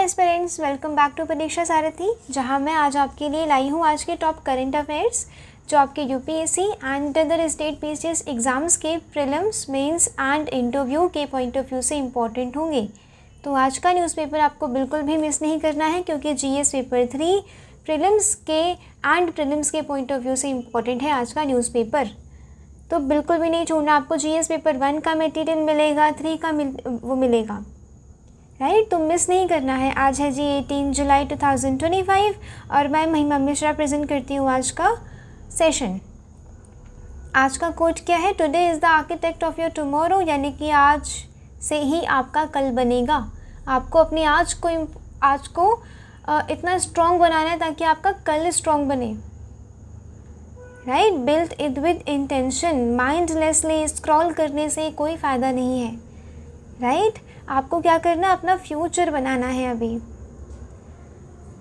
Aspirants, welcome back to परीक्षा सारथी, जहां मैं आज आपके लिए लाई हूं आज के टॉप करंट अफेयर्स जो आपके UPSC and other state PCS exams के प्रीलिम्स, मेंस एंड इंटरव्यू के पॉइंट ऑफ व्यू से इम्पॉर्टेंट होंगे। तो आज का न्यूज़पेपर आपको बिल्कुल भी मिस नहीं करना है, क्योंकि जीएस पेपर 3 प्रीलिम्स के पॉइंट ऑफ व्यू से इम्पॉर्टेंट है आज का न्यूज़पेपर। तो बिल्कुल भी नहीं छोड़ना आपको। जीएस पेपर 1 का मटेरियल मिलेगा, 3 का मिलेगा, राइट। तो मिस नहीं करना है। आज है जी 18 जुलाई 2025 और मैं महिमा मिश्रा प्रेजेंट करती हूँ आज का सेशन। आज का कोट क्या है? Today is the architect of your tomorrow, यानी कि आज से ही आपका कल बनेगा। आपको अपनी आज को इतना स्ट्रॉन्ग बनाना है ताकि आपका कल स्ट्रॉन्ग बने, right. Build it with intention, mindlessly scroll करने से कोई फ़ायदा नहीं है, राइट। आपको क्या करना, अपना फ्यूचर बनाना है। अभी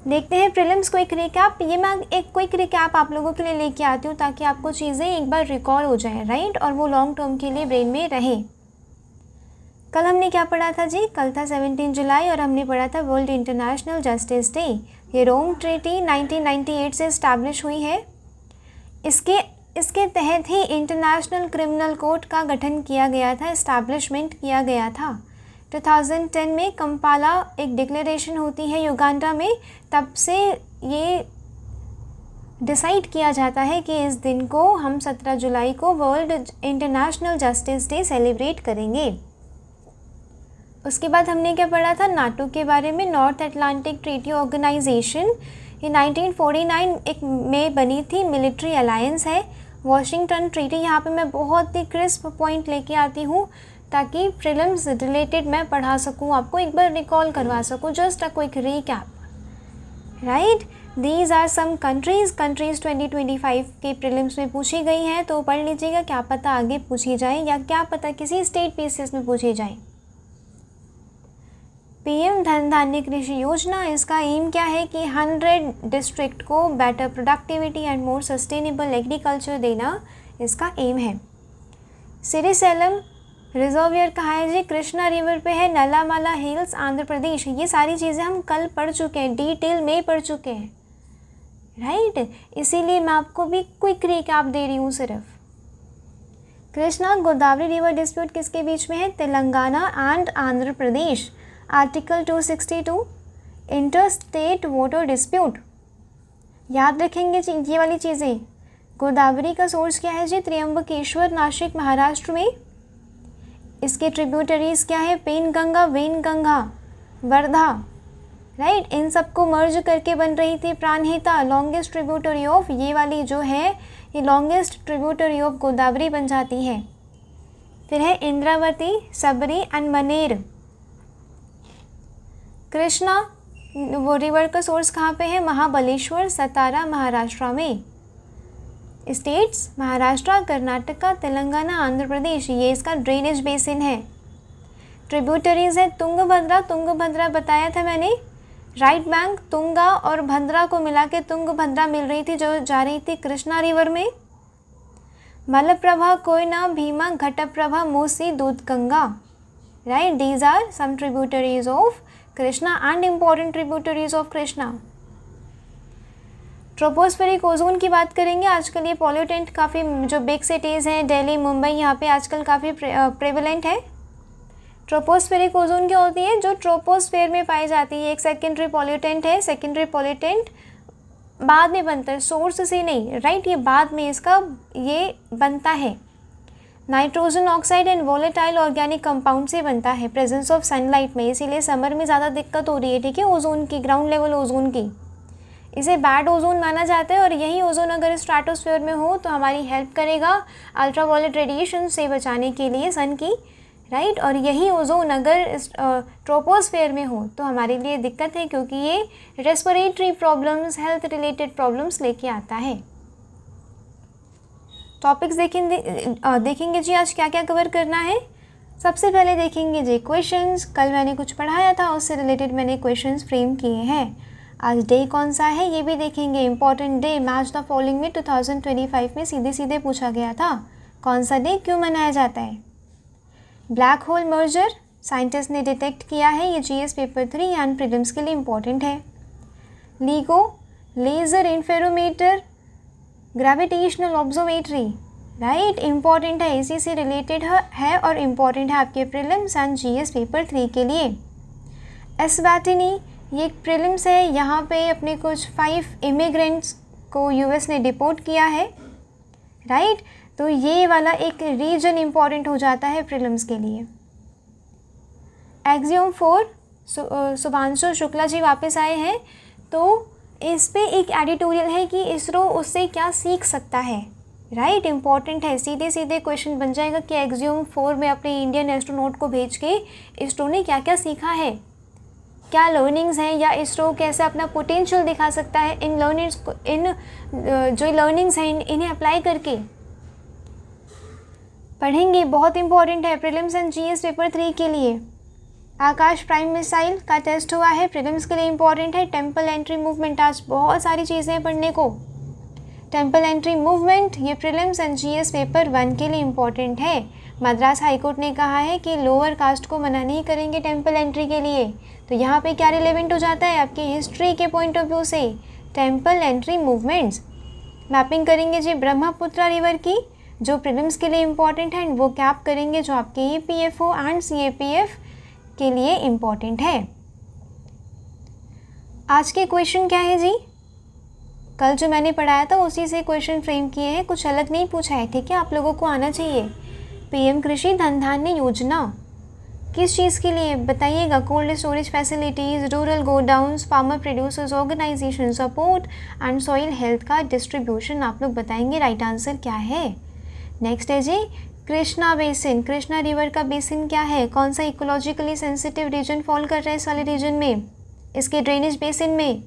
देखते हैं प्रीलिम्स क्विक रिकैप। ये मैं एक क्विक रिकैप आप लोगों के लिए लेके आती हूँ ताकि आपको चीज़ें एक बार रिकॉल हो जाए, राइट, और वो लॉन्ग टर्म के लिए ब्रेन में रहे। कल हमने क्या पढ़ा था जी? कल था 17 जुलाई और हमने पढ़ा था वर्ल्ड इंटरनेशनल जस्टिस डे। ये रोम ट्रीटी 1998 से इस्टेब्लिश हुई है। इसके तहत ही इंटरनेशनल क्रिमिनल कोर्ट का गठन किया गया था, इस्टेब्लिशमेंट किया गया था। 2010 में कंपाला एक डिक्लेरेशन होती है युगांडा में, तब से ये डिसाइड किया जाता है कि इस दिन को हम 17 जुलाई को world international justice day celebrate करेंगे। उसके बाद हमने क्या पढ़ा था? नाटो के बारे में। नॉर्थ अटलांटिक ट्रीटी ऑर्गेनाइजेशन ये 1949 में बनी थी, मिलिट्री अलायंस है। वॉशिंगटन ट्रीटी, यहाँ पे मैं बहुत ही क्रिस्प पॉइंट लेके आती हूँ ताकि प्रीलिम्स रिलेटेड मैं पढ़ा सकूँ, आपको एक बार रिकॉल करवा सकूँ। Just a quick recap, right. These are some countries 2025 के प्रीलिम्स में पूछी गई हैं, तो पढ़ लीजिएगा, क्या पता आगे पूछी जाए या क्या पता किसी स्टेट पीसीएस में पूछी जाए। पीएम धन धान्य कृषि योजना, इसका एम क्या है कि 100 डिस्ट्रिक्ट को better productivity and more sustainable agriculture देना इसका एम है। सिरिसेलम रिजर्वियर कहाँ है जी? कृष्णा रिवर पे है, नलामाला हिल्स, आंध्र प्रदेश। ये सारी चीज़ें हम कल पढ़ चुके हैं, डिटेल में पढ़ चुके हैं, राइट। इसीलिए मैं आपको भी क्विक रिकैप दे रही हूँ सिर्फ। कृष्णा गोदावरी रिवर डिस्प्यूट किसके बीच में है? Telangana and Andhra Pradesh. Article 262 inter state water dispute, याद रखेंगे जी ये वाली चीज़ें। गोदावरी का सोर्स क्या है जी? त्र्यंबकेश्वर, नासिक, महाराष्ट्र में। इसके ट्रिब्यूटरीज क्या है? पेनगंगा, वेनगंगा, वर्धा, राइट। इन सबको मर्ज करके बन रही थी प्राणहिता, लॉन्गेस्ट ट्रिब्यूटरी ऑफ, ये वाली जो है ये लॉन्गेस्ट ट्रिब्यूटरी ऑफ गोदावरी बन जाती है। फिर है इंद्रावती, सबरी एंड मनेर। कृष्णा वो रिवर का सोर्स कहाँ पे है? महाबलेश्वर, सतारा, महाराष्ट्र में। स्टेट्स महाराष्ट्र, कर्नाटका, तेलंगाना, आंध्र प्रदेश, ये इसका ड्रेनेज बेसिन है। ट्रिब्यूटरीज है तुंगभद्रा बताया था मैंने, राइट बैंक। तुंगा और भद्रा को मिला के तुंगभद्रा मिल रही थी, जो जा रही थी कृष्णा रिवर में। Malaprabha, Koyna, Bhima, Ghataprabha, Musi, Doodhganga, right. These are some tributaries of Krishna and important tributaries of Krishna. Tropospheric ozone की बात करेंगे। आजकल ये पॉल्यूटेंट काफ़ी जो बिग सिटीज़ हैं, दिल्ली, मुंबई, यहाँ पे आजकल काफ़ी प्रेवलेंट है। ट्रोपोस्फेरिक ओजोन क्या होती है? जो ट्रोपोस्फेयर में पाई जाती है, एक सेकेंडरी पॉल्यूटेंट है। सेकेंडरी पॉल्यूटेंट बाद में बनता है, सोर्स से नहीं, राइट। ये बाद में इसका ये बनता है। Nitrogen oxide and volatile organic compound से बनता है प्रेजेंस ऑफ सनलाइट में, इसीलिए समर में ज़्यादा दिक्कत हो रही है, ठीक है, ओजोन की, ग्राउंड लेवल ओजोन की। इसे बैड ओजोन माना जाता है और यही ओजोन अगर स्ट्रेटोस्फेयर में हो तो हमारी हेल्प करेगा अल्ट्रावायलेट रेडिएशन से बचाने के लिए सन की, राइट। और यही ओजोन अगर ट्रोपोस्फेयर में हो तो हमारे लिए दिक्कत है, क्योंकि ये respiratory problems, health related problems लेके आता है। टॉपिक्स देखेंगे जी आज क्या क्या कवर करना है। सबसे पहले देखेंगे जी क्वेश्चंस। कल मैंने कुछ पढ़ाया था, उससे रिलेटेड मैंने क्वेश्चंस फ्रेम किए हैं। आज डे कौन सा है ये भी देखेंगे। Important day match the following में 2025 में सीधे पूछा गया था। कौन सा डे क्यों मनाया जाता है? ब्लैक होल मर्जर साइंटिस्ट ने डिटेक्ट किया है, ये जीएस पेपर 3 एंड प्रीलिम्स के लिए इम्पॉर्टेंट है। LIGO, laser interferometer, gravitational observatory, right, important है, इसी से रिलेटेड है और इम्पॉर्टेंट है आपके प्रीलिम्स एंड जीएस पेपर 3 के लिए। एस्वाटिनी, ये एक प्रीलिम्स है, यहाँ पे अपने कुछ 5 इमिग्रेंट्स को यूएस ने डिपोर्ट किया है, राइट, तो ये वाला एक रीजन इम्पॉर्टेंट हो जाता है प्रीलिम्स के लिए। एक्सियोम 4, शुभांशु शुक्ला जी वापस आए हैं, तो इस पे एक एडिटोरियल है कि इसरो उससे क्या सीख सकता है, राइट, इम्पॉर्टेंट है, सीधे सीधे क्वेश्चन बन जाएगा कि एक्सियोम 4 में अपने इंडियन एस्ट्रोनॉट को भेज के इसरो ने क्या क्या सीखा है, क्या लर्निंग्स हैं, या इसरो कैसे अपना पोटेंशियल दिखा सकता है इन लर्निंग्स को, इन जो लर्निंग्स हैं इन्हें अप्लाई करके पढ़ेंगे। बहुत इंपॉर्टेंट है प्रीलिम्स एंड जीएस पेपर 3 के लिए। आकाश प्राइम मिसाइल का टेस्ट हुआ है, प्रीलिम्स के लिए इम्पॉर्टेंट है। टेम्पल एंट्री मूवमेंट, आज बहुत सारी चीज़ें हैं पढ़ने को। टेम्पल एंट्री मूवमेंट ये प्रीलिम्स एंड जीएस पेपर 1 के लिए इम्पॉर्टेंट है। मद्रास हाईकोर्ट ने कहा है कि लोअर कास्ट को मना नहीं करेंगे टेम्पल एंट्री के लिए, तो यहाँ पे क्या रिलेवेंट हो जाता है आपकी हिस्ट्री के पॉइंट ऑफ व्यू से, टेम्पल एंट्री मूवमेंट्स। मैपिंग करेंगे जी ब्रह्मपुत्रा रिवर की, जो प्रीलिम्स के लिए इम्पॉर्टेंट है, एंड वो कैप करेंगे जो आपके ईपीएफओ एंड सीएपीएफ के लिए इम्पॉर्टेंट है। आज के क्वेश्चन क्या है जी, कल जो मैंने पढ़ाया था उसी से क्वेश्चन फ्रेम किए हैं, कुछ अलग नहीं पूछा है, ठीक है, आप लोगों को आना चाहिए। पीएम कृषि धन धान्य योजना किस चीज़ के लिए बताइएगा, cold storage facilities, rural godowns, farmer producers organisation support and soil health का डिस्ट्रीब्यूशन, आप लोग बताएंगे राइट आंसर क्या है। नेक्स्ट है जी कृष्णा बेसिन, कृष्णा रिवर का बेसिन क्या है, कौन सा इकोलॉजिकली सेंसिटिव रीजन फॉल कर रहा है इस वाले रीजन में, इसके ड्रेनेज बेसिन में।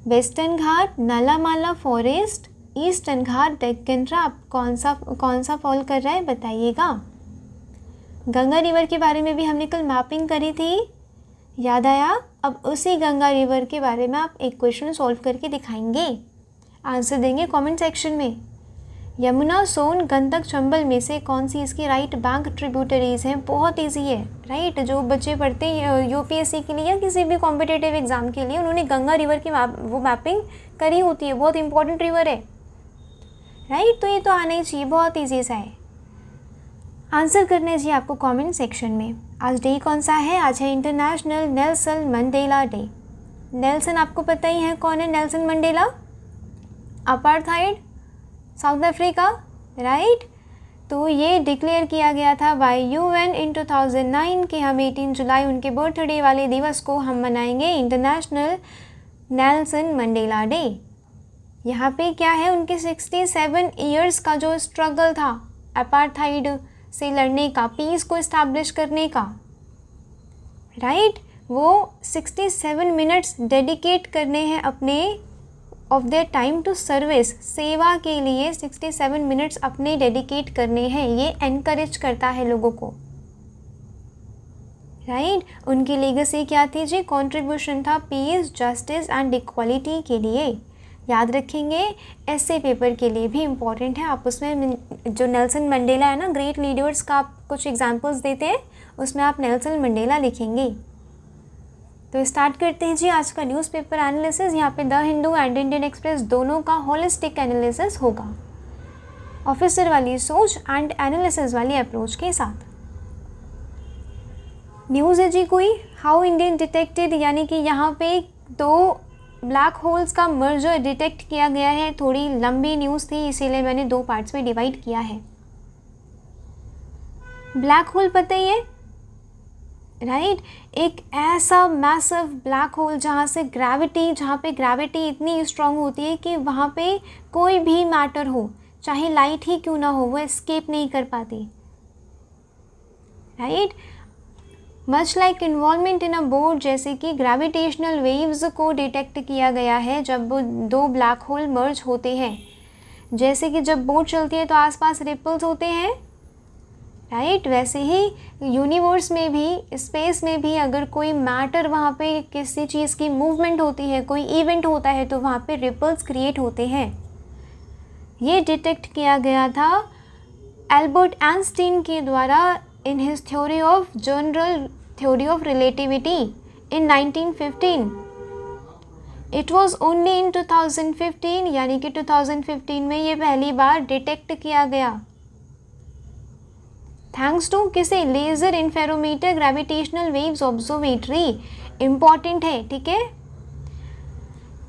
वेस्टर्न घाट, नालामाला फॉरेस्ट, ईस्टर्न घाट, डेक्कन ट्रैप, कौन सा फॉल कर रहा है बताइएगा। गंगा रिवर के बारे में भी हमने कल मैपिंग करी थी, याद आया। अब उसी गंगा रिवर के बारे में आप एक क्वेश्चन सॉल्व करके दिखाएंगे, आंसर देंगे कमेंट सेक्शन में। यमुना, सोन, गंडक, चंबल में से कौन सी इसकी राइट बैंक ट्रिब्यूटरीज हैं, बहुत ईजी है, राइट, जो बच्चे पढ़ते हैं यूपीएससी के लिए या किसी भी कॉम्पिटिटिव एग्जाम के लिए, उन्होंने गंगा रिवर की वो मैपिंग करी होती है, बहुत इंपॉर्टेंट रिवर है, राइट, तो ये तो आना ही चाहिए, बहुत ईजी सा है। आंसर करना चाहिए आपको कमेंट सेक्शन में। आज डे कौन सा है, आज है international Nelson Mandela day. Nelson आपको पता ही है कौन है, Nelson Mandela, apartheid south Africa, right, तो ये डिक्लेयर किया गया था बाय यूएन इन 2009 कि हम 18 जुलाई उनके बर्थडे वाले दिवस को हम मनाएंगे इंटरनेशनल नेल्सन मंडेला डे। यहाँ पे क्या है, उनके 67 ईयर्स का जो स्ट्रगल था अपार्थाइड से लड़ने का, पीस को इस्टेब्लिश करने का, राइट, वो 67 मिनट्स डेडिकेट करने हैं अपने of their time to service, सेवा के लिए 67 मिनट्स अपने डेडिकेट करने हैं, ये एनकरेज करता है लोगों को, राइट। उनकी लेगेसी क्या थी जी, कंट्रीब्यूशन था पीस, जस्टिस एंड इक्वालिटी के लिए, याद रखेंगे। ऐसे पेपर के लिए भी इम्पॉर्टेंट है, आप उसमें जो नेल्सन मंडेला है ना, ग्रेट लीडर्स का आप कुछ एग्जांपल्स देते हैं, उसमें आप नेल्सन मंडेला लिखेंगे। तो स्टार्ट करते हैं जी आज का न्यूज़पेपर एनालिसिस। यहाँ पे the Hindu and Indian express दोनों का होलिस्टिक एनालिसिस होगा, ऑफिसर वाली सोच एंड एनालिसिस वाली अप्रोच के साथ। न्यूज़ है जी कोई, हाउ इंडियन डिटेक्टेड, यानी कि यहाँ पे 2 ब्लैक होल्स का मर्जर डिटेक्ट किया गया है। थोड़ी लंबी न्यूज़ थी इसीलिए मैंने 2 पार्ट्स में डिवाइड किया है। ब्लैक होल पता ही है, राइट, एक ऐसा मैसिव ब्लैक होल जहाँ पे ग्रेविटी इतनी स्ट्रांग होती है कि वहाँ पे कोई भी मैटर हो, चाहे लाइट ही क्यों ना हो, वो एस्केप नहीं कर पाती, right. Much like involvement in a boat, जैसे कि ग्रेविटेशनल वेव्स को डिटेक्ट किया गया है जब 2 ब्लैक होल मर्ज होते हैं। जैसे कि जब बोट चलती है तो आसपास रिपल्स होते हैं, राइट, वैसे ही यूनिवर्स में भी, स्पेस में भी अगर कोई मैटर, वहाँ पे किसी चीज़ की मूवमेंट होती है, कोई इवेंट होता है, तो वहाँ पे रिपल्स क्रिएट होते हैं। ये डिटेक्ट किया गया था एल्बर्ट आइंस्टीन के द्वारा in his theory of general theory of relativity in 1915. It was only in 2015 यानी कि 2015 में ये पहली बार डिटेक्ट किया गया। थैंक्स टू किसे? Laser interferometer gravitational waves observatory. Important है, ठीक है।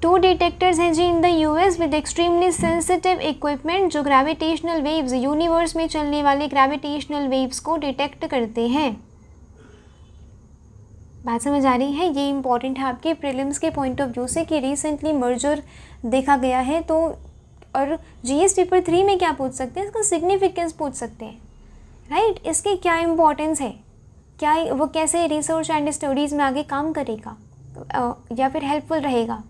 2 डिटेक्टर्स हैं जी in the US with extremely sensitive equipment जो ग्रेविटेशनल वेव्स, यूनिवर्स में चलने वाले ग्रेविटेशनल वेव्स को डिटेक्ट करते हैं। बात समझ आ रही है? ये इंपॉर्टेंट है आपके प्रीलिम्स के पॉइंट ऑफ व्यू से कि रिसेंटली मर्जर देखा गया है। तो और जीएस पेपर 3 में क्या पूछ सकते हैं? इसका सिग्निफिकेंस पूछ सकते हैं, राइट। इसकी क्या इम्पोर्टेंस है, क्या वो कैसे रिसर्च एंड स्टडीज़ में आगे काम करेगा या फिर हेल्पफुल रहेगा।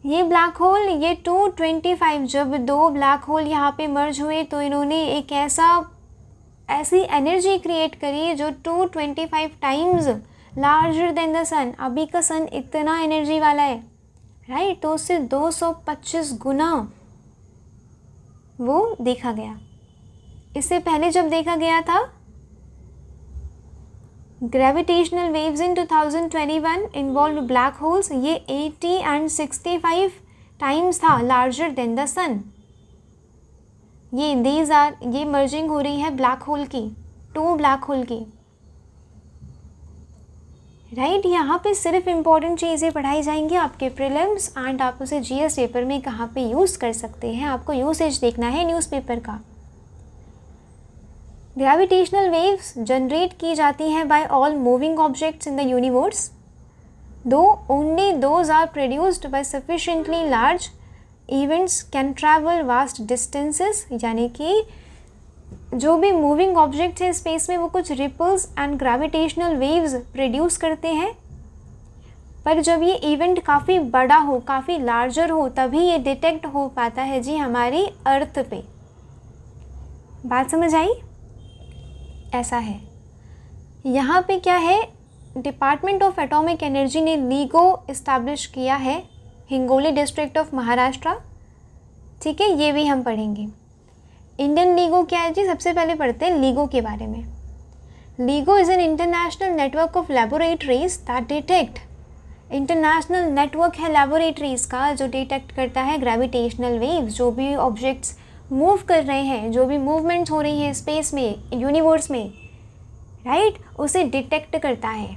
ये ब्लैक होल, ये 225 जब 2 ब्लैक होल यहाँ पे मर्ज हुए तो इन्होंने एक ऐसी एनर्जी क्रिएट करी जो 225 टाइम्स लार्जर देन द सन। अभी का सन इतना एनर्जी वाला है, राइट। तो उससे 225 गुना वो देखा गया। इससे पहले जब देखा गया था gravitational waves in 2021 involve black holes, ये 80 एंड 65 टाइम्स था लार्जर देन द सन। ये मर्जिंग हो रही है ब्लैक होल की, 2 ब्लैक होल की, राइट। यहाँ पे सिर्फ इम्पॉर्टेंट चीज़ें पढ़ाई जाएंगी आपके प्रीलिम्स एंड आप उसे जीएस पेपर में कहाँ पे यूज़ कर सकते हैं। आपको यूसेज देखना है न्यूज़पेपर का। ग्रेविटेशनल वेव्स जनरेट की जाती हैं by all moving objects in the universe, though only those are produced by sufficiently large events can travel vast distances. यानी कि जो भी मूविंग ऑब्जेक्ट्स हैं स्पेस में वो कुछ ripples and gravitational waves produce करते हैं, पर जब ये इवेंट काफ़ी बड़ा हो, काफ़ी लार्जर हो, तभी ये डिटेक्ट हो पाता है जी हमारी अर्थ पे। बात समझ आई? ऐसा है। यहाँ पे क्या है, डिपार्टमेंट ऑफ एटॉमिक एनर्जी ने लीगो इस्टेब्लिश किया है, हिंगोली डिस्ट्रिक्ट ऑफ महाराष्ट्र, ठीक है। ये भी हम पढ़ेंगे। इंडियन लीगो क्या है जी? सबसे पहले पढ़ते हैं लीगो के बारे में। LIGO is an international network of laboratories that detect, international network है लेबोरेटरीज़ का जो डिटेक्ट करता है ग्रेविटेशनल वेव्स। जो भी ऑब्जेक्ट्स मूव कर रहे हैं, जो भी मूवमेंट्स हो रही हैं स्पेस में, यूनिवर्स में, राइट, उसे डिटेक्ट करता है।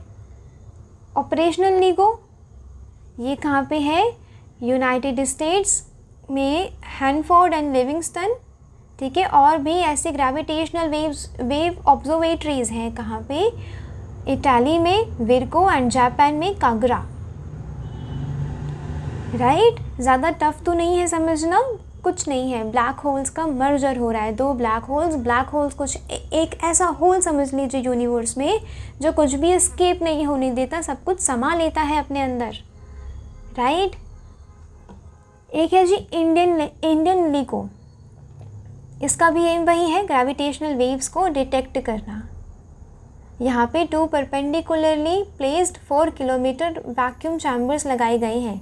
ऑपरेशनल लीगो ये कहाँ पे है? यूनाइटेड स्टेट्स में हैनफोर्ड एंड लिविंगस्टन, ठीक है। और भी ऐसे ग्रेविटेशनल वेव ऑब्जर्वेटरीज हैं कहाँ पे? इटाली में विर्को एंड जापान में कागरा, राइट। ज़्यादा टफ तो नहीं है, समझना कुछ नहीं है। ब्लैक होल्स का मर्जर हो रहा है, 2 ब्लैक होल्स कुछ एक ऐसा होल समझ लीजिए यूनिवर्स में जो कुछ भी एस्केप नहीं होने देता, सब कुछ समा लेता है अपने अंदर, राइट। एक है जी इंडियन लीगो, इसका भी एम वही है, ग्रेविटेशनल वेव्स को डिटेक्ट करना। यहाँ पे 2 perpendicularly placed 4 kilometre vacuum chambers लगाए गए हैं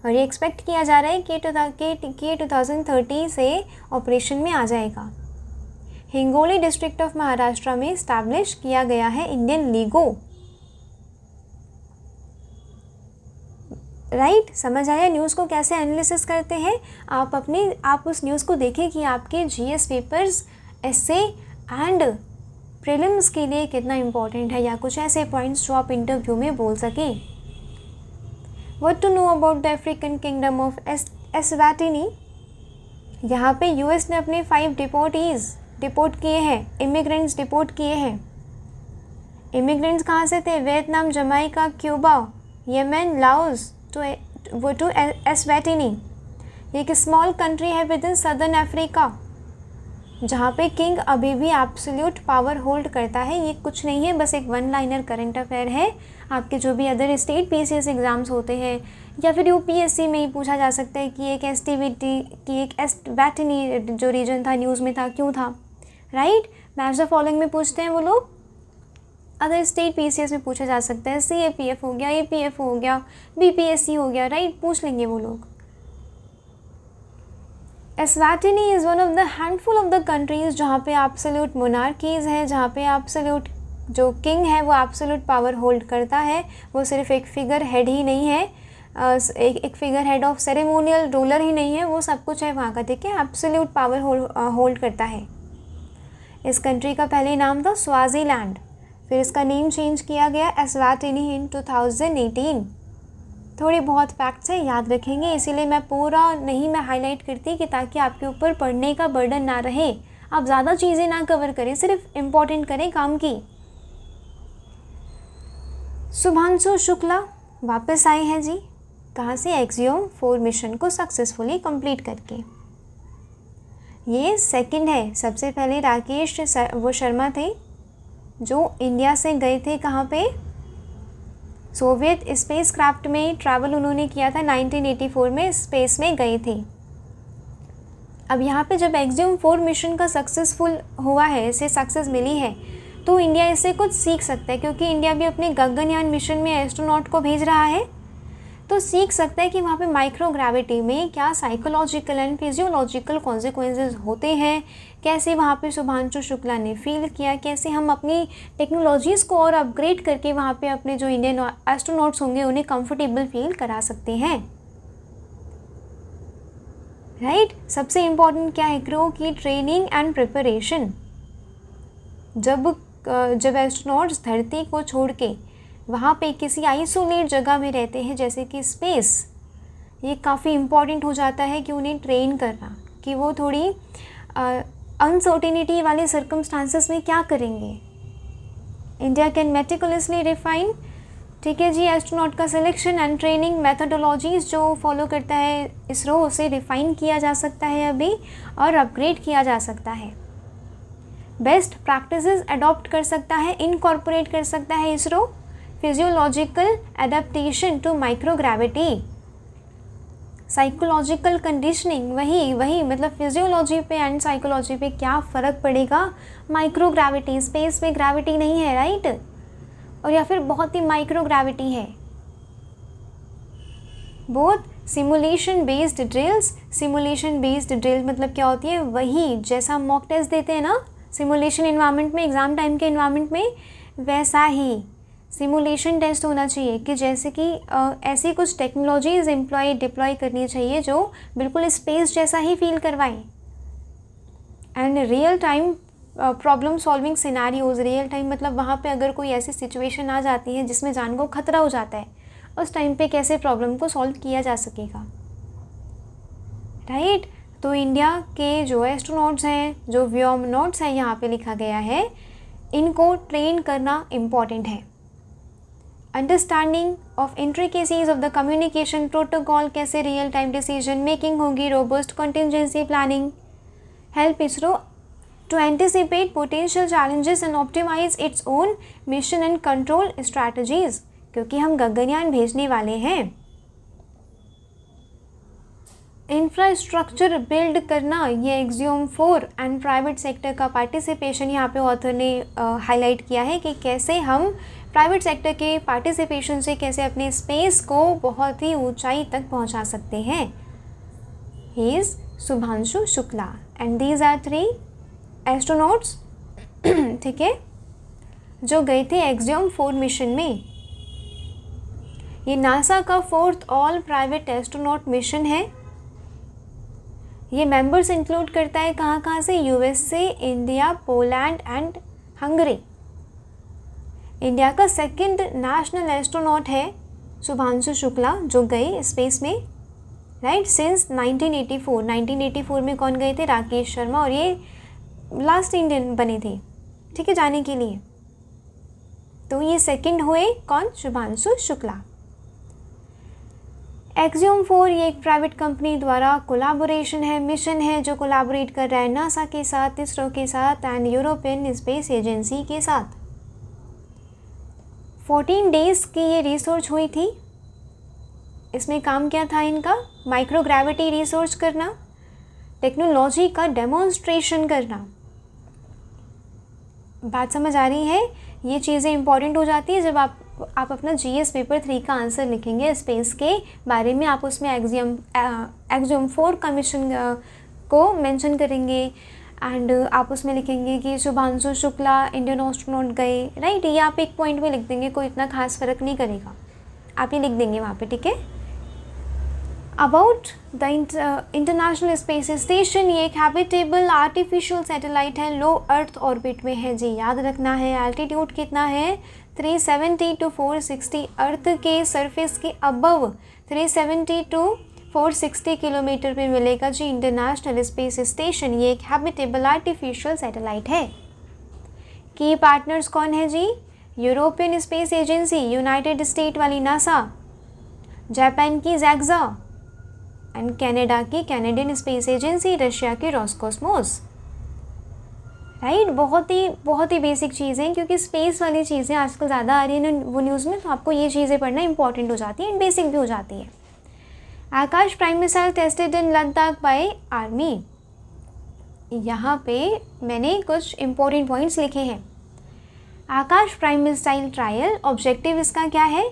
और ये एक्सपेक्ट किया जा रहा है कि 2030 से ऑपरेशन में आ जाएगा। हिंगोली डिस्ट्रिक्ट ऑफ महाराष्ट्र में इस्टेब्लिश किया गया है इंडियन लीगो, राइट। समझ आया न्यूज़ को कैसे एनालिसिस करते हैं? आप उस न्यूज़ को देखें कि आपके GS papers, essay and prelims के लिए कितना इम्पोर्टेंट है, या कुछ ऐसे पॉइंट्स जो आप इंटरव्यू में बोल सकें। What to know about the African kingdom of एस्वाटिनी? यहाँ पे यूएस ने अपने 5 डिपोर्ट किए हैं, इमिग्रेंट्स डिपोर्ट किए हैं। इमिग्रेंट्स कहाँ से थे? Vietnam, Jamaica, Cuba, Yemen, Laos to Eswatini. ये एक स्मॉल कंट्री है विद इन सदर्न अफ्रीका जहाँ पे किंग अभी भी एब्सोल्यूट पावर होल्ड करता है। ये कुछ नहीं है, बस एक 1 लाइनर करंट अफेयर है। आपके जो भी अदर स्टेट पीसीएस एग्ज़ाम्स होते हैं या फिर यूपीएससी में ही पूछा जा सकता है कि एक एस्वाटिनी जो रीजन था न्यूज़ में था, क्यों था, राइट। मैच द फॉलोइंग में पूछते हैं वो लोग। अदर स्टेट पीसीएस में पूछा जा सकता है, सीएपीएफ हो गया, एपीएफ हो गया, बीपीएससी हो गया, राइट, पूछ लेंगे वो लोग। Eswatini is one of the handful of the countries जहाँ पे एब्सोल्यूट मोनार्कीज़ हैं, जहाँ पे एब्सोल्यूट जो किंग है वो एब्सोल्यूट पावर होल्ड करता है। वो सिर्फ एक फिगर हेड ही नहीं है, एक figurehead of ceremonial ruler ही नहीं है, वो सब कुछ है वहाँ का, ठीक है। एब्सोल्यूट पावर होल्ड करता है। इस कंट्री का पहले नाम था स्वाज़ीलैंड, फिर इसका नेम चेंज किया गया एस्वाटिनी इन 2018। थोड़ी बहुत फैक्ट्स हैं, याद रखेंगे, इसीलिए मैं पूरा नहीं मैं हाईलाइट करती कि ताकि आपके ऊपर पढ़ने का बर्डन ना रहे, आप ज़्यादा चीज़ें ना कवर करें, सिर्फ इम्पोर्टेंट करें काम की। शुभांशु शुक्ला वापस आए हैं जी, कहाँ से? एक्सियोम 4 मिशन को सक्सेसफुली कंप्लीट करके। ये सेकंड है, सबसे पहले राकेश वो शर्मा थे जो इंडिया से गए थे कहाँ पे? सोवियत स्पेस क्राफ्ट में ट्रैवल उन्होंने किया था, 1984 में स्पेस में गए थे। अब यहाँ पे जब एक्सियोम 4 मिशन का सक्सेसफुल हुआ है, इसे सक्सेस मिली है, तो इंडिया इससे कुछ सीख सकता है, क्योंकि इंडिया भी अपने गगनयान मिशन में एस्ट्रोनॉट को भेज रहा है, तो सीख सकता है कि वहाँ पे माइक्रोग्रेविटी में क्या साइकोलॉजिकल एंड फिजियोलॉजिकल कॉन्सिक्वेंसेस होते हैं, कैसे वहाँ पे शुभांशु शुक्ला ने फील किया, कैसे हम अपनी टेक्नोलॉजीज़ को और अपग्रेड करके वहाँ पे अपने जो इंडियन एस्ट्रोनॉट्स होंगे उन्हें कंफर्टेबल फील करा सकते हैं, राइट। सबसे इम्पॉर्टेंट क्या है? क्रू की ट्रेनिंग एंड प्रिपरेशन। जब एस्ट्रोनॉट्स धरती को छोड़ के वहाँ पे किसी आइसोलेट जगह में रहते हैं जैसे कि स्पेस, ये काफ़ी इम्पॉर्टेंट हो जाता है कि उन्हें ट्रेन करना कि वो थोड़ी अनसर्टेनिटी वाले सर्कमस्टांसेस में क्या करेंगे। इंडिया कैन मेटिकुलसली रिफाइन, ठीक है जी, एस्ट्रोनॉट का सिलेक्शन एंड ट्रेनिंग मेथडोलॉजीज़ जो फॉलो करता है इसरो, उसे रिफ़ाइन किया जा सकता है अभी और अपग्रेड किया जा सकता है। बेस्ट प्रैक्टिसेस अडॉप्ट कर सकता है, इनकॉर्पोरेट कर सकता है ISRO. Physiological adaptation to microgravity, psychological conditioning, वही मतलब फिजियोलॉजी पे एंड साइकोलॉजी पे क्या फ़र्क पड़ेगा। माइक्रोग्रेविटी, स्पेस में ग्रेविटी नहीं है, राइट, और या फिर बहुत ही माइक्रोग्रेविटी है। Both simulation based drills, simulation based drill मतलब क्या होती है? वही जैसा मॉक टेस्ट देते हैं ना सिमुलेशन इन्वायरमेंट में, एग्ज़ाम टाइम के इन्वायरमेंट में, वैसा ही सिमुलेशन टेस्ट होना चाहिए कि जैसे कि ऐसी कुछ टेक्नोलॉजीज़ डिप्लॉय करनी चाहिए जो बिल्कुल स्पेस जैसा ही फील करवाएं, and real time problem solving scenarios. Real time मतलब वहाँ पे अगर कोई ऐसी सिचुएशन आ जाती है जिसमें जान को खतरा हो जाता है, उस टाइम पे कैसे प्रॉब्लम को सॉल्व किया जा सकेगा, राइट। तो इंडिया के जो एस्ट्रोनॉट्स हैं, जो व्योमनॉट्स हैं, यहाँ पे लिखा गया है, इनको ट्रेन करना इम्पॉर्टेंट है। Understanding of intricacies of the communication protocol, कैसे रियल टाइम डिसीजन मेकिंग होगी, robust contingency planning, help ISRO to anticipate potential challenges and optimize its own mission and control strategies, क्योंकि हम गगनयान भेजने वाले हैं। इंफ्रास्ट्रक्चर बिल्ड करना, ये एक्सियोम 4 एंड प्राइवेट सेक्टर का पार्टिसिपेशन यहाँ पे ऑथर ने हाईलाइट किया है कि कैसे हम प्राइवेट सेक्टर के पार्टिसिपेशन से कैसे अपने स्पेस को बहुत ही ऊंचाई तक पहुँचा सकते हैं। He is Shubhanshu Shukla and these are 3 astronauts, ठीक है, जो गए थे एक्सियोम 4 मिशन में। ये नासा का 4th all private astronaut mission है। ये मेंबर्स इंक्लूड करता है कहाँ से? USA, India, Poland and Hungary. India का 2nd नेशनल एस्ट्रोनॉट है शुभांशु शुक्ला जो गए स्पेस में, राइट, सिंस 1984 में कौन गए थे? राकेश शर्मा, और ये लास्ट इंडियन बने थे, ठीक है, जाने के लिए। तो ये 2nd हुए कौन? शुभांशु शुक्ला। एक्सियोम 4 ये एक प्राइवेट कंपनी द्वारा कोलैबोरेशन है, मिशन है जो कोलैबोरेट कर रहा है नासा के साथ, इसरो के साथ एंड यूरोपियन स्पेस एजेंसी के साथ। 14 डेज़ की ये रिसर्च हुई थी। इसमें काम क्या था इनका? माइक्रोग्रेविटी रिसर्च करना, टेक्नोलॉजी का डेमोन्स्ट्रेशन करना। बात समझ आ रही है? ये चीज़ें इंपॉर्टेंट हो जाती है जब आप अपना जीएस पेपर 3 का आंसर लिखेंगे स्पेस के बारे में। आप उसमें एक्सियोम 4 का मिशन को मेंशन करेंगे एंड आप उसमें लिखेंगे कि शुभांशु शुक्ला इंडियन एस्ट्रोनॉट गए, राइट। ये आप एक पॉइंट में लिख देंगे, कोई इतना खास फ़र्क नहीं करेगा, आप ये लिख देंगे वहाँ पे, ठीक है। About the international space station, ये एक हैबिटेबल आर्टिफिशियल सैटेलाइट है, लो अर्थ ऑर्बिट में है जी, याद रखना है। एल्टीट्यूड कितना है 370 to 460, अर्थ के सरफेस के अबव 370 to 460 किलोमीटर पे मिलेगा जी इंटरनेशनल स्पेस स्टेशन। ये एक हैबिटेबल आर्टिफिशियल सैटेलाइट है। की पार्टनर्स कौन है जी? European Space Agency, United State वाली नासा, जापान की जैक्सा एंड कनाडा की कैनेडियन स्पेस एजेंसी, रशिया की रोसकॉस्मोस, राइट। बहुत ही बेसिक चीज़ें, क्योंकि स्पेस वाली चीज़ें आजकल ज़्यादा आ रही हैं वो न्यूज़ में, तो आपको ये चीज़ें पढ़ना इंपॉर्टेंट हो जाती है एंड बेसिक भी हो जाती है। Akash prime missile tested in Ladakh by army, यहाँ पे मैंने कुछ इम्पोर्टेंट पॉइंट्स लिखे हैं। Akash prime missile trial objective इसका क्या है?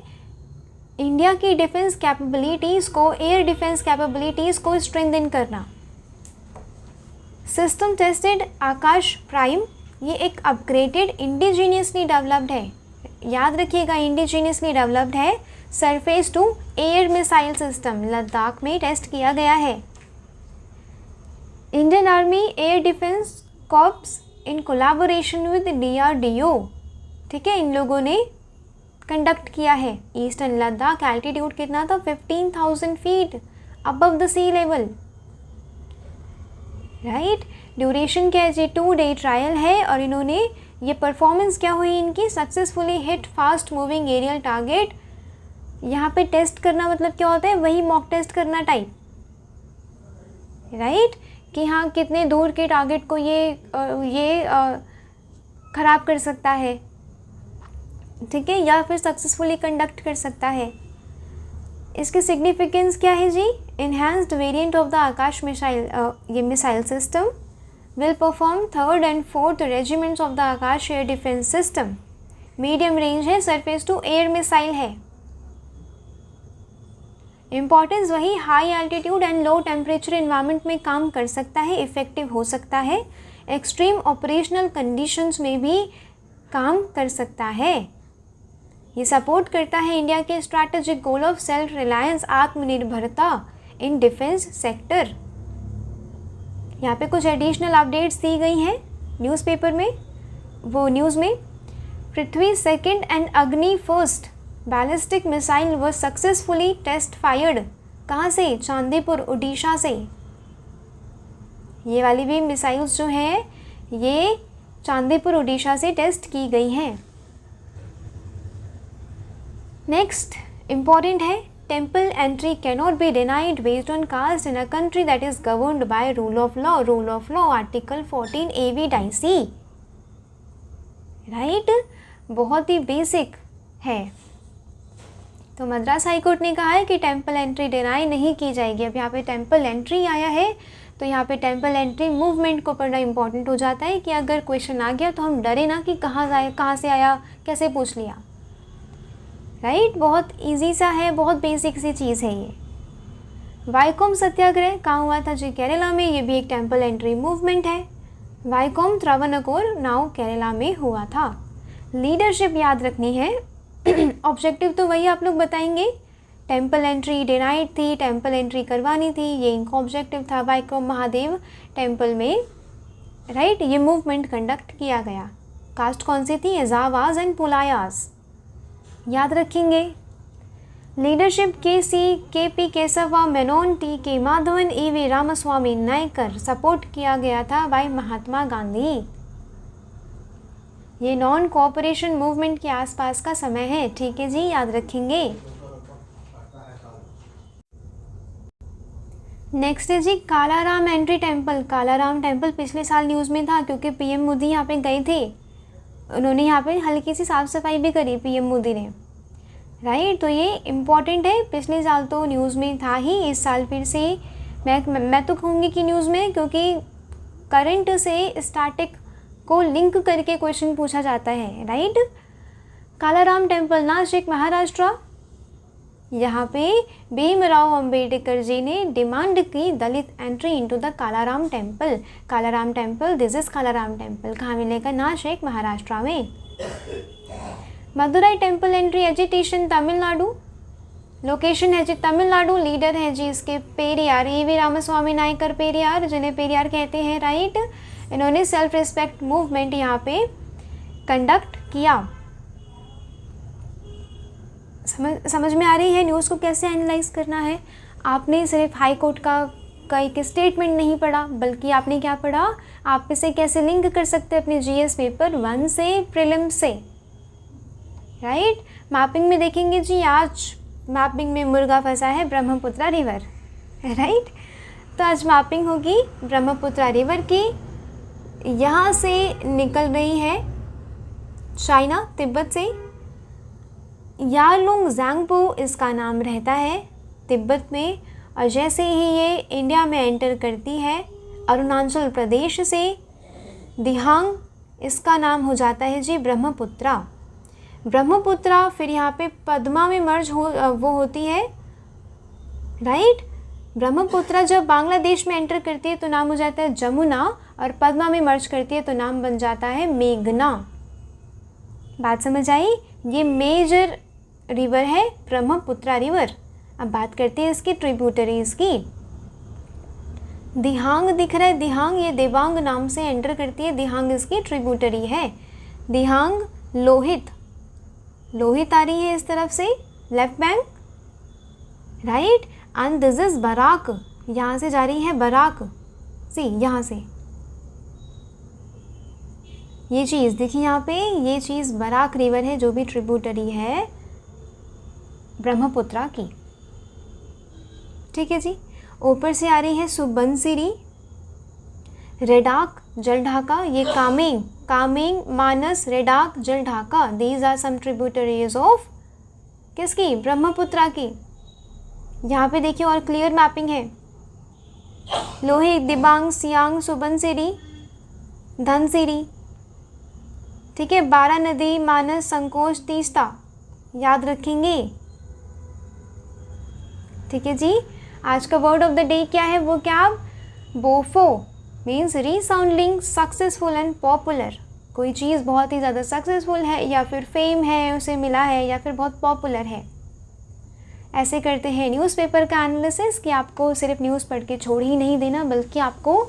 इंडिया की डिफेंस कैपेबिलिटीज़ को, एयर डिफेंस कैपेबिलिटीज़ को स्ट्रेंथन करना। सिस्टम टेस्टेड आकाश प्राइम, ये एक अपग्रेडेड इंडिजीनियसली डेवलप्ड है, याद रखिएगा इंडिजीनियसली डेवलप्ड है, surface to air missile system Ladakh में टेस्ट किया गया है। Indian army air defence corps in collaboration with DRDO, ठीक है, इन लोगों ने कंडक्ट किया है। ईस्टर्न लद्दाख एल्टीट्यूड कितना था 15,000 feet above the sea level, right. Duration क्या है जी? 2 डे ट्रायल है और इन्होंने ये परफॉर्मेंस क्या हुई इनकी? Successfully hit fast moving aerial target. यहाँ पे टेस्ट करना मतलब क्या होता है? वही मॉक टेस्ट करना टाइप, राइट, कि हाँ कितने दूर के टारगेट को ये ख़राब कर सकता है, ठीक है, या फिर सक्सेसफुली कंडक्ट कर सकता है। इसकी सिग्निफिकेंस क्या है जी? Enhanced variant of the Akash missile, ये missile system will perform 3rd and 4th regiments of the Akash air defence system. Medium range है, सरफेस टू एयर मिसाइल है। इम्पॉर्टेंस वही, high altitude and low temperature environment में काम कर सकता है, effective हो सकता है, एक्सट्रीम ऑपरेशनल कंडीशंस में भी काम कर सकता है। ये सपोर्ट करता है इंडिया के strategic goal of self reliance, आत्मनिर्भरता इन डिफेंस सेक्टर। यहाँ पे कुछ एडिशनल अपडेट्स दी गई हैं न्यूज़पेपर में, वो न्यूज़ में। पृथ्वी सेकंड एंड अग्नि फर्स्ट बैलिस्टिक मिसाइल व सक्सेसफुली टेस्ट फायर्ड, कहाँ से? चांदीपुर उड़ीसा से। ये वाली भी मिसाइल्स जो हैं ये चांदीपुर उड़ीसा से टेस्ट की गई हैं। नेक्स्ट इम्पॉर्टेंट है, temple entry cannot be denied based on caste in a country that is governed by rule of law. Rule of law article 14 AV-C, right, बहुत ही बेसिक है। तो मद्रास हाईकोर्ट ने कहा है कि टेम्पल एंट्री डिनाई नहीं की जाएगी। अब यहाँ पे टेम्पल एंट्री आया है तो यहाँ पे टेम्पल एंट्री मूवमेंट को पढ़ना इंपॉर्टेंट हो जाता है कि अगर क्वेश्चन आ गया तो हम डरे ना कि कहाँ से आया, कैसे पूछ लिया, राइट। बहुत इजी सा है, बहुत बेसिक सी चीज़ है ये। वाइकोम सत्याग्रह कहाँ हुआ था जी? केरला में। ये भी एक टेम्पल एंट्री मूवमेंट है। वाइकोम त्रावणकोर नाउ केरला में हुआ था। लीडरशिप याद रखनी है। ऑब्जेक्टिव तो वही आप लोग बताएंगे, टेम्पल एंट्री डिनाइड थी, टेम्पल एंट्री करवानी थी, ये इनका ऑब्जेक्टिव था। वाइकोम महादेव टेम्पल में, राइट, ये मूवमेंट कंडक्ट किया गया। कास्ट कौन सी थी? एजावाज एंड पुलायास, याद रखेंगे। Leadership KP Keshava Menon, TK Madhavan, EV Ramaswamy Naicker, support किया गया था बाय महात्मा गांधी। ये नॉन कोऑपरेशन मूवमेंट के आसपास का समय है, ठीक है जी, याद रखेंगे। नेक्स्ट है जी Kalaram entry temple. Kalaram temple पिछले साल न्यूज़ में था क्योंकि PM मोदी यहाँ पे गए थे, उन्होंने यहाँ पे हल्की सी साफ़ सफाई भी करी PM मोदी ने, राइट। तो ये इम्पॉर्टेंट है, पिछले साल तो न्यूज़ में था ही, इस साल फिर से मैं तो कहूँगी कि न्यूज़ में, क्योंकि करंट से स्टैटिक को लिंक करके क्वेश्चन पूछा जाता है, राइट। कालाराम टेम्पल नासिक महाराष्ट्र, यहाँ पे भीमराव अंबेडकर जी ने डिमांड की Dalit entry into the Kalaram temple. Kalaram temple, this is Kalaram temple, कहाँ मिलेगा? नासिक, महाराष्ट्र में। Madurai temple entry agitation, Tamil Nadu. Location है जी तमिलनाडु। लीडर है जी इसके पेरियार, ईवी रामास्वामी नायकर पेरियार, जिन्हें पेरियार कहते हैं, राइट। इन्होंने सेल्फ रिस्पेक्ट मूवमेंट यहाँ पे कंडक्ट किया। समझ में आ रही है न्यूज़ को कैसे एनालाइज करना है? आपने सिर्फ हाई कोर्ट का एक स्टेटमेंट नहीं पढ़ा, बल्कि आपने क्या पढ़ा, आप इसे कैसे लिंक कर सकते हैं अपने जीएस पेपर 1 से, प्रीलिम से, राइट। मैपिंग में देखेंगे जी, आज मैपिंग में मुर्गा फंसा है ब्रह्मपुत्रा रिवर, राइट। तो आज मैपिंग होगी ब्रह्मपुत्रा रिवर की। यहाँ से निकल रही है चाइना, तिब्बत से। यारलुंग ज़ांगपो इसका नाम रहता है तिब्बत में, और जैसे ही ये इंडिया में एंटर करती है अरुणाचल प्रदेश से, दिहांग इसका नाम हो जाता है जी ब्रह्मपुत्रा। ब्रह्मपुत्रा फिर यहाँ पे पद्मा में मर्ज होती है, राइट। ब्रह्मपुत्रा जब बांग्लादेश में एंटर करती है तो नाम हो जाता है जमुना, और पद्मा में मर्ज करती है तो नाम बन जाता है मेघना। बात समझ आई? ये मेजर रिवर है ब्रह्मपुत्रा रिवर। अब बात करते हैं इसकी ट्रिब्यूटरीज की। दिहांग दिख रहा है, दिहांग ये देवांग नाम से एंटर करती है, दिहांग इसकी ट्रिब्यूटरी है। दिहांग लोहित, लोहित आ रही है इस तरफ से, left bank, right. And this is Barak, यहाँ से जा रही है बराक, सी यहाँ से ये चीज़ देखिए यहाँ पे, ये चीज़ बराक रिवर है जो भी ट्रिब्यूटरी है ब्रह्मपुत्रा की, ठीक है जी। ऊपर से आ रही है सुबनसिरी, रेडाक, जलढाका, ये Kameng, Kameng, Manas, Raidak, Jaldhaka, these are some tributaries of किसकी? ब्रह्मपुत्रा की। यहाँ पे देखिए और क्लियर मैपिंग है, लोहित, दिबांग, सियांग, सुबनसिरी, धनसिरी, ठीक है। 12 नदी, मानस, संकोच, तीस्ता, याद रखेंगे, ठीक है जी। आज का वर्ड ऑफ द डे क्या है? वो क्या? बोफो मीन्स रीसाउंडिंग, सक्सेसफुल एंड पॉपुलर। कोई चीज़ बहुत ही ज़्यादा सक्सेसफुल है, या फिर फेम है, उसे मिला है, या फिर बहुत पॉपुलर है। ऐसे करते हैं न्यूज़पेपर का एनालिसिस कि आपको सिर्फ न्यूज़ पढ़ के छोड़ ही नहीं देना, बल्कि आपको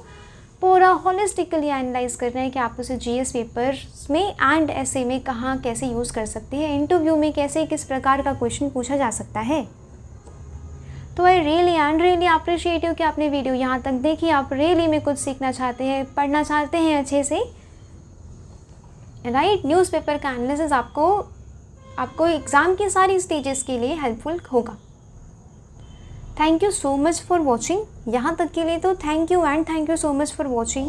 पूरा होलिस्टिकली एनालाइज करना है कि आप उसे जीएस पेपर्स में एंड एसए में कहाँ कैसे यूज़ कर सकते हैं, इंटरव्यू में कैसे किस प्रकार का क्वेश्चन पूछा जा सकता है। तो I really and really appreciate you कि आपने वीडियो यहाँ तक देखी, आप रियली में कुछ सीखना चाहते हैं, पढ़ना चाहते हैं अच्छे से, राइट। न्यूज़पेपर का एनालिसिस आपको एग्ज़ाम की सारी स्टेजेस के लिए हेल्पफुल होगा। Thank you so much for watching, यहाँ तक के लिए तो thank you and thank you so much for watching.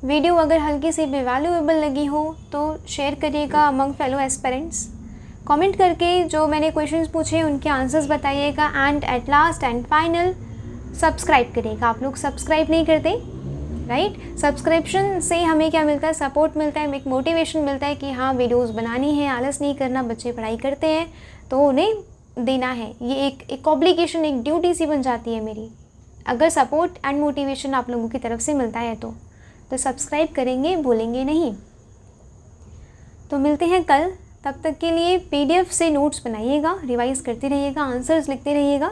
Video अगर हल्की सी भी वैल्यूएबल लगी हो तो शेयर करिएगा अमंग फेलो एस्पिरेंट्स, कमेंट करके जो मैंने क्वेश्चंस पूछे उनके आंसर्स बताइएगा, and at last and final subscribe करिएगा। आप लोग सब्सक्राइब नहीं करते, राइट। सब्सक्रिप्शन से हमें क्या मिलता है? सपोर्ट मिलता है, एक मोटिवेशन मिलता है कि हाँ वीडियोस बनानी है, आलस नहीं करना। बच्चे पढ़ाई करते हैं तो उन्हें देना है, ये एक ऑब्लिगेशन, एक ड्यूटी सी बन जाती है मेरी। अगर सपोर्ट एंड मोटिवेशन आप लोगों की तरफ से मिलता है तो सब्सक्राइब करेंगे, भूलेंगे नहीं। तो मिलते हैं कल, तब तक के लिए पीडीएफ से नोट्स बनाइएगा, रिवाइज करते रहिएगा, आंसर्स लिखते रहिएगा।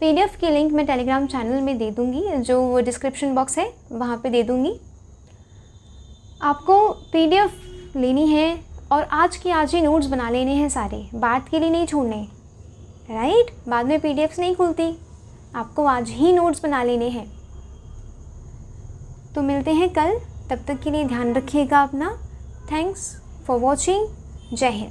पीडीएफ की लिंक मैं टेलीग्राम चैनल में दे दूँगी, जो डिस्क्रिप्शन बॉक्स है वहाँ पे दे दूँगी। आपको पीडीएफ लेनी है और आज ही नोट्स बना लेने हैं सारे, बाद के लिए नहीं छोड़ने, राइट। बाद में पीडीएफ्स नहीं खुलती, आपको आज ही नोट्स बना लेने हैं। तो मिलते हैं कल, तब तक के लिए ध्यान रखिएगा अपना। थैंक्स फॉर वॉचिंग, जय हिंद।